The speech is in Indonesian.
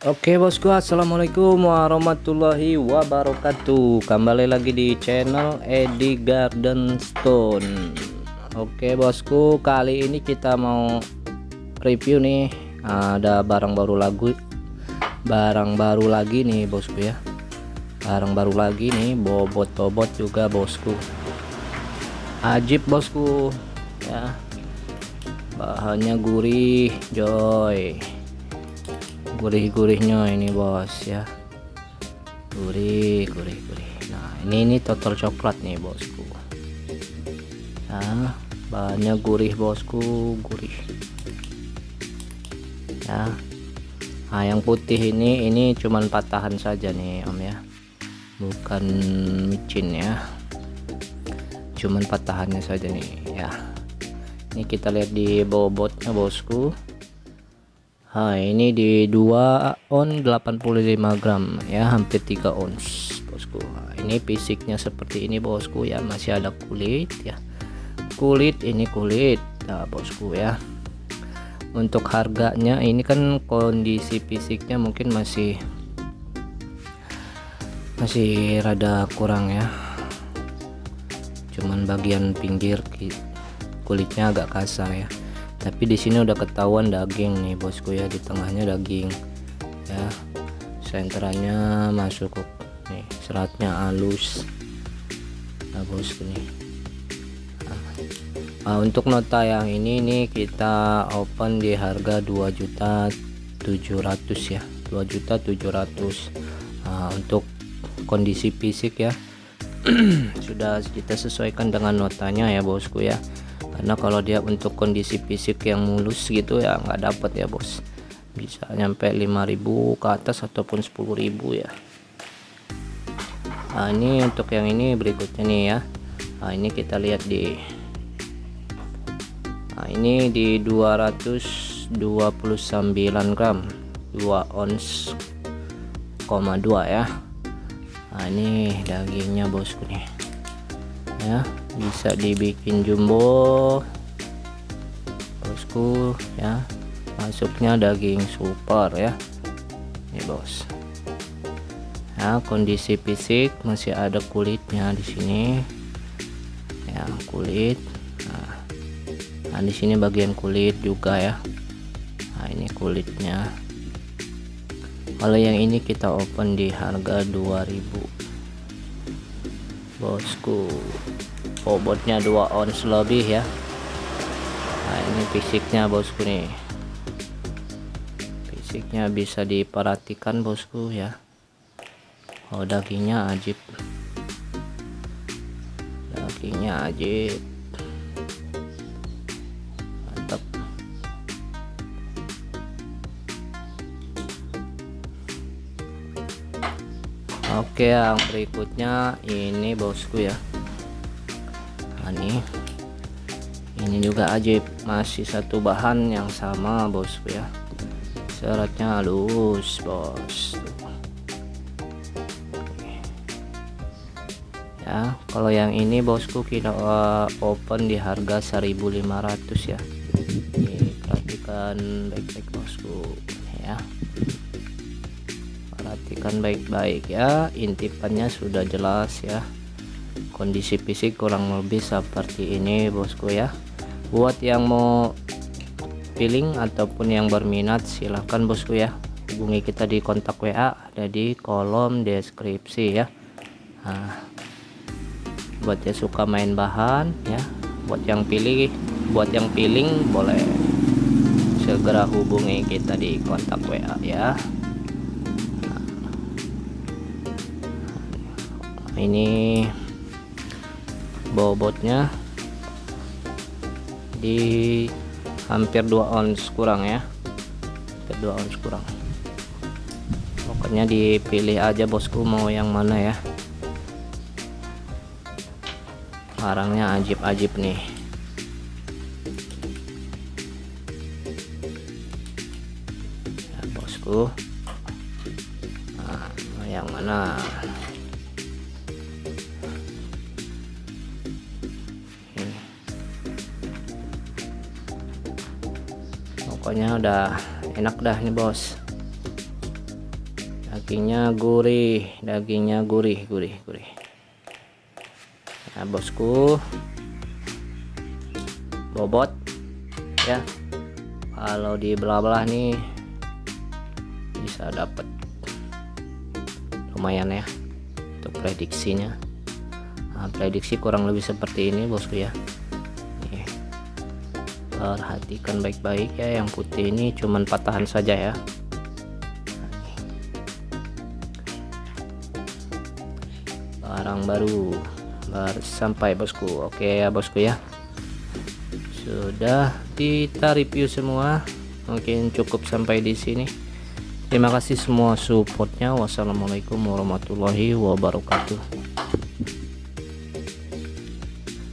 Oke bosku, assalamualaikum warahmatullahi wabarakatuh. Kembali lagi di channel Edi Garden Stone. Oke bosku, kali ini kita mau review nih. Ada barang baru lagi nih bosku ya. Barang baru lagi nih, bobot juga bosku. Ajib bosku ya. Bahannya gurih, joy. Gurih-gurihnya ini bos ya, gurih. Nah ini total coklat nih bosku. Nah bahannya gurih bosku, gurih ya. Nah yang putih ini cuman patahan saja nih om ya, bukan micin ya, cuman patahannya saja nih ya. Ini kita lihat di bobotnya bosku. Ini di 2 on 85 gram ya, hampir 3 ons bosku. Ini fisiknya seperti ini bosku ya, masih ada kulit ya, ini kulit nah bosku ya. Untuk harganya ini kan kondisi fisiknya mungkin masih rada kurang ya, cuman bagian pinggir kulitnya agak kasar ya. Tapi di sini udah ketahuan daging nih bosku ya, di tengahnya daging ya, senterannya masuk nih, seratnya halus nah bosku nih. Untuk nota yang ini nih kita open di harga 2.700.000 ya, 2.700.000. Untuk kondisi fisik ya sudah kita sesuaikan dengan notanya ya bosku ya, karena kalau dia untuk kondisi fisik yang mulus gitu ya nggak dapat ya bos, bisa nyampe 5.000 ke atas ataupun 10.000 ya. Ini untuk yang ini berikutnya nih ya. Ini kita lihat ini di 229 gram 2 ons, 2 ya. Ini dagingnya bosku nih ya, bisa dibikin jumbo bosku ya. Masuknya daging super ya ini bos ya. Kondisi fisik masih ada kulitnya di sini ya, kulit. Nah di sini bagian kulit juga ya. Nah ini kulitnya. Kalau yang ini kita open di harga 2.000 bosku. Bobotnya 2 ons lebih ya. Nah ini fisiknya bosku nih, fisiknya bisa diperhatikan bosku ya. Dagingnya ajib, mantap. Oke, yang berikutnya ini bosku ya. Ini juga ajib, masih satu bahan yang sama bosku ya, seratnya halus bos ya. Kalau yang ini bosku kita open di harga 1.500 ya. Perhatikan baik-baik bosku ya, perhatikan baik-baik ya, intipannya sudah jelas ya. Kondisi fisik kurang lebih seperti ini bosku ya. Buat yang mau feeling ataupun yang berminat silahkan bosku ya, hubungi kita di kontak WA ada di kolom deskripsi ya. Buat yang suka main bahan ya, buat yang feeling boleh segera hubungi kita di kontak WA ya. Ini bobotnya di hampir 2 ons kurang ya, hampir 2 ons kurang. Pokoknya dipilih aja bosku mau yang mana ya. Barangnya ajib-ajib nih ya bosku. Mau yang mana? Pokoknya udah enak dah nih bos. dagingnya gurih, gurih. Nah bosku, bobot ya, kalau dibelah-belah nih bisa dapat lumayan ya untuk prediksinya. Nah, prediksi kurang lebih seperti ini bosku ya. Nih, perhatikan baik-baik ya, yang putih ini cuman patahan saja ya. Barang baru sampai bosku. Oke ya bosku ya, sudah kita review semua, mungkin cukup sampai di sini. Terima kasih semua supportnya. Wassalamualaikum warahmatullahi wabarakatuh.